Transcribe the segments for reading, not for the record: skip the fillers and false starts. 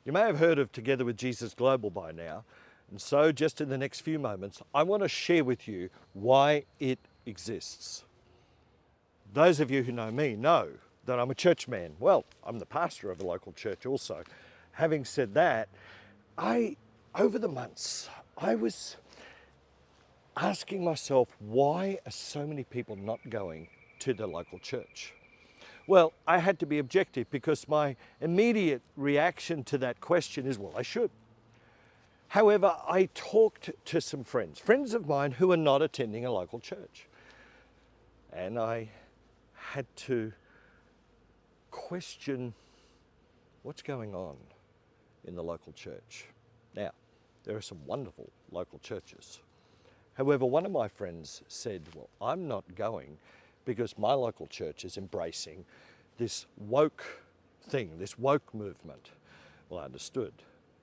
You may have heard of Together with Jesus Global by now, and so just in the next few moments, I want to share with you why it exists. Those of you who know me know that I'm a church man. Well, I'm the pastor of a local church also. Having said that, over the months, I was asking myself, why are so many people not going to the local church? Well, I had to be objective because my immediate reaction to that question is, well, I should. However, I talked to some friends of mine who are not attending a local church. And I had to question what's going on in the local church. Now, there are some wonderful local churches. However, one of my friends said, well, I'm not going because my local church is embracing this woke thing, this woke movement. Well, I understood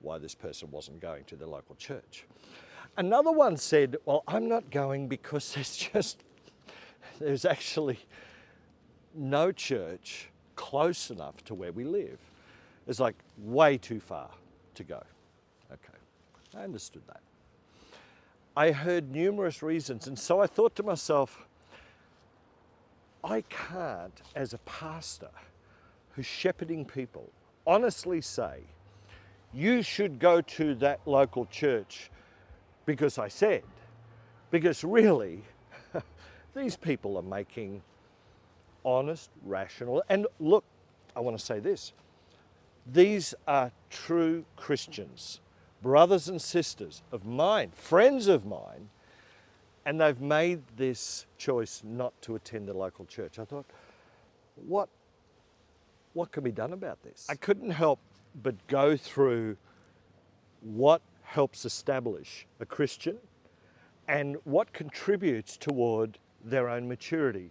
why this person wasn't going to the local church. Another one said, well, I'm not going because there's actually no church close enough to where we live. It's like way too far to go. Okay, I understood that. I heard numerous reasons, and so I thought to myself, I can't, as a pastor who's shepherding people, honestly say, you should go to that local church because I said. Because really, these people are making honest, rational, and look, I want to say this, these are true Christians, brothers and sisters of mine, friends of mine, and they've made this choice not to attend the local church. I thought, what can be done about this? I couldn't help but go through what helps establish a Christian and what contributes toward their own maturity.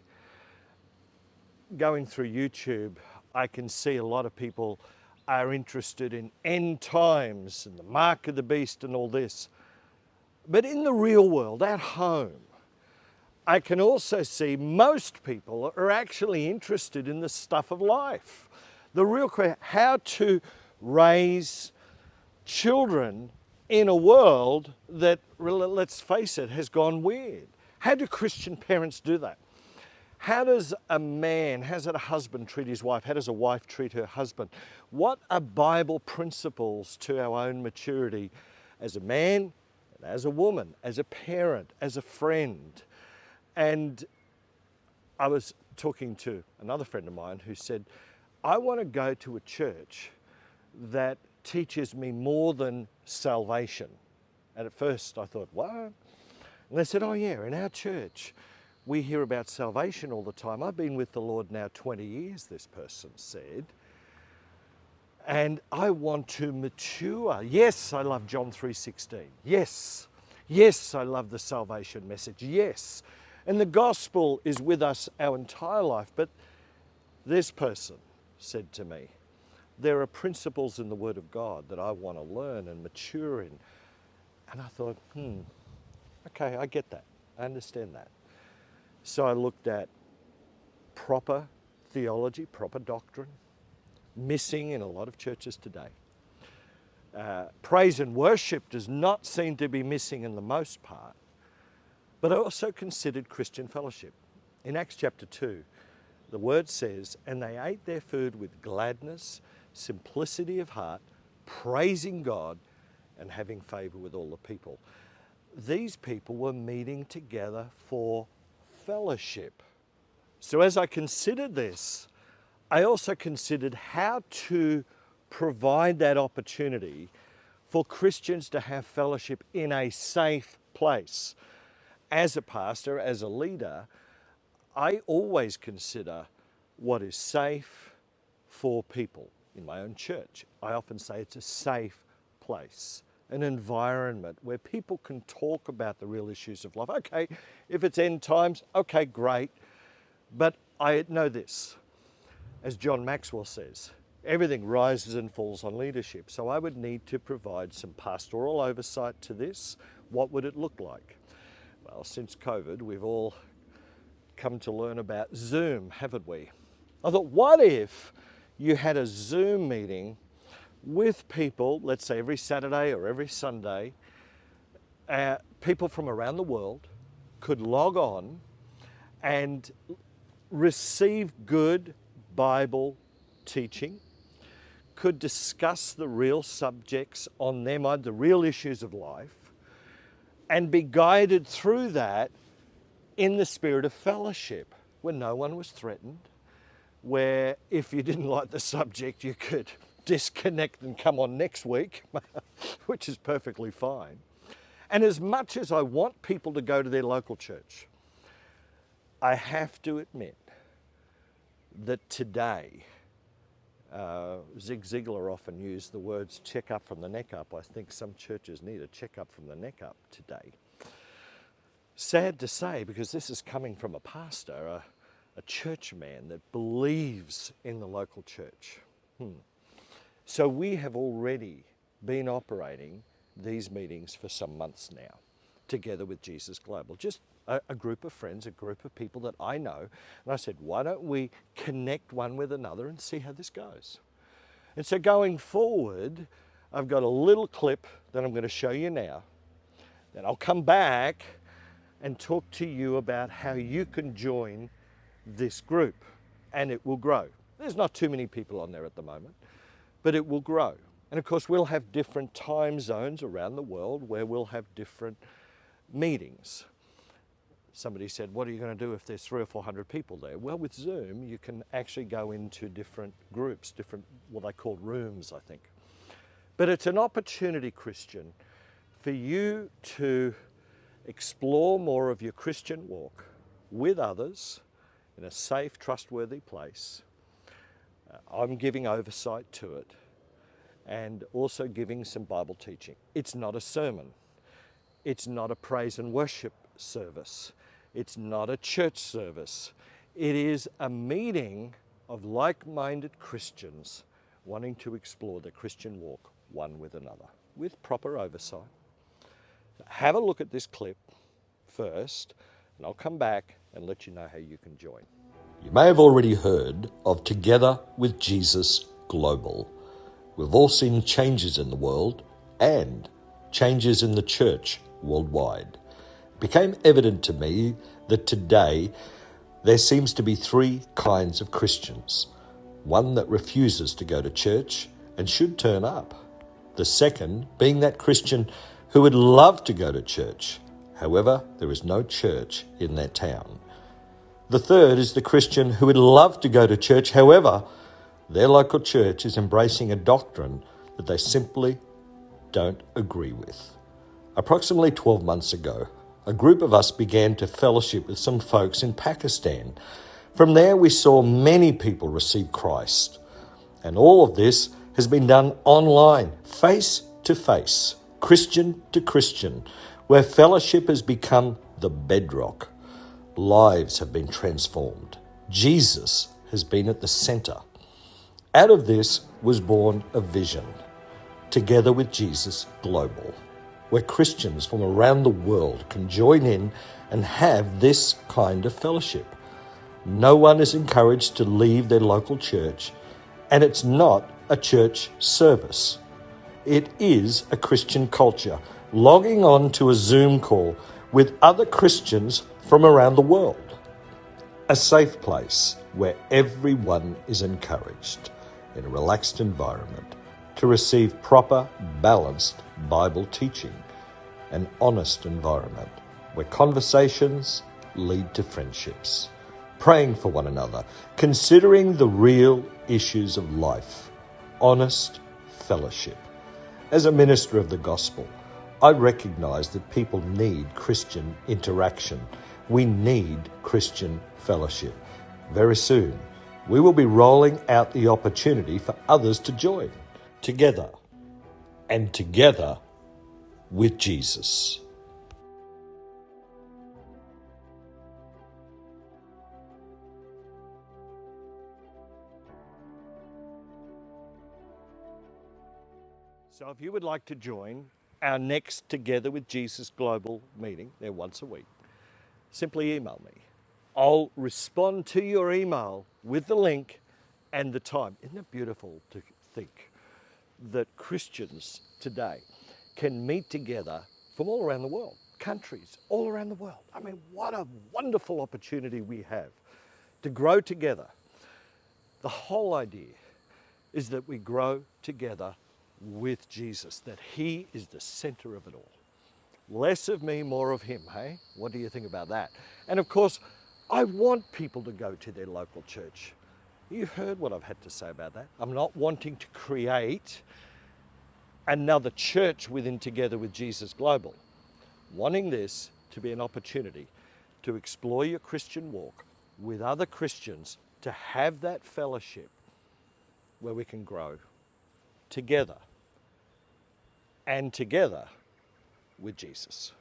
Going through YouTube, I can see a lot of people are interested in end times and the mark of the beast and all this. But in the real world, at home, I can also see most people are actually interested in the stuff of life. The real question, how to raise children in a world that, let's face it, has gone weird. How do Christian parents do that? How does a man, how does a husband treat his wife? How does a wife treat her husband? What are Bible principles to our own maturity as a man, as a woman, as a parent, as a friend? And I was talking to another friend of mine who said, I want to go to a church that teaches me more than salvation. And at first I thought, what? And they said, oh yeah, in our church, we hear about salvation all the time. I've been with the Lord now 20 years, this person said. And I want to mature. Yes, I love John 3:16. Yes. Yes, I love the salvation message. Yes. And the gospel is with us our entire life. But this person said to me, there are principles in the Word of God that I want to learn and mature in. And I thought, okay, I get that. I understand that. So I looked at proper theology, proper doctrine, missing in a lot of churches today. Praise and worship does not seem to be missing in the most part. But I also considered Christian fellowship. In Acts chapter 2, the word says, and they ate their food with gladness, simplicity of heart, praising God and having favor with all the people. These people were meeting together for fellowship. So as I considered this, I also considered how to provide that opportunity for Christians to have fellowship in a safe place. As a pastor, as a leader, I always consider what is safe for people. In my own church, I often say it's a safe place, an environment where people can talk about the real issues of life. Okay, if it's end times, okay, great. But I know this, as John Maxwell says, everything rises and falls on leadership. So I would need to provide some pastoral oversight to this. What would it look like? Well, since COVID, we've all come to learn about Zoom, haven't we? I thought, what if you had a Zoom meeting with people, let's say every Saturday or every Sunday, people from around the world could log on and receive good Bible teaching, could discuss the real subjects on their mind, the real issues of life, and be guided through that in the spirit of fellowship, where no one was threatened, where if you didn't like the subject, you could disconnect and come on next week, which is perfectly fine. And as much as I want people to go to their local church, I have to admit that today, Zig Ziglar often used the words check up from the neck up. I think some churches need a check up from the neck up today. Sad to say, because this is coming from a pastor, a church man that believes in the local church. So we have already been operating these meetings for some months now, together with Jesus Global. Just a group of friends, a group of people that I know. And I said, why don't we connect one with another and see how this goes? And so going forward, I've got a little clip that I'm going to show you now. Then I'll come back and talk to you about how you can join this group, and it will grow. There's not too many people on there at the moment, but it will grow. And of course, we'll have different time zones around the world where we'll have different meetings. Somebody said, what are you going to do if there's 300 or 400 people there? Well, with Zoom, you can actually go into different groups, different, what they call rooms, I think. But it's an opportunity, Christian, for you to explore more of your Christian walk with others in a safe, trustworthy place. I'm giving oversight to it and also giving some Bible teaching. It's not a sermon. It's not a praise and worship service. It's not a church service. It is a meeting of like-minded Christians wanting to explore the Christian walk one with another with proper oversight. Have a look at this clip first, and I'll come back and let you know how you can join. You may have already heard of Together with Jesus Global. We've all seen changes in the world and changes in the church worldwide. It became evident to me that today there seems to be three kinds of Christians. One that refuses to go to church and should turn up. The second being that Christian who would love to go to church. However, there is no church in that town. The third is the Christian who would love to go to church. However, their local church is embracing a doctrine that they simply don't agree with. Approximately 12 months ago, a group of us began to fellowship with some folks in Pakistan. From there, we saw many people receive Christ. And all of this has been done online, face to face, Christian to Christian, where fellowship has become the bedrock. Lives have been transformed. Jesus has been at the center. Out of this was born a vision, Together with Jesus Global, where Christians from around the world can join in and have this kind of fellowship. No one is encouraged to leave their local church, and it's not a church service. It is a Christian culture, logging on to a Zoom call with other Christians from around the world. A safe place where everyone is encouraged in a relaxed environment to receive proper, balanced Bible teaching. An honest environment where conversations lead to friendships, praying for one another, considering the real issues of life, honest fellowship. As a minister of the gospel, I recognize that people need Christian interaction. We need Christian fellowship. Very soon, we will be rolling out the opportunity for others to join together and together with Jesus. So if you would like to join our next Together with Jesus Global meeting, they're once a week, simply email me. I'll respond to your email with the link and the time. Isn't it beautiful to think that Christians today can meet together from all around the world, countries all around the world. I mean, what a wonderful opportunity we have to grow together. The whole idea is that we grow together with Jesus, that he is the center of it all. Less of me, more of him, hey? What do you think about that? And of course, I want people to go to their local church. You've heard what I've had to say about that. I'm not wanting to create another church within Together with Jesus Global. Wanting this to be an opportunity to explore your Christian walk with other Christians, to have that fellowship where we can grow together and together with Jesus.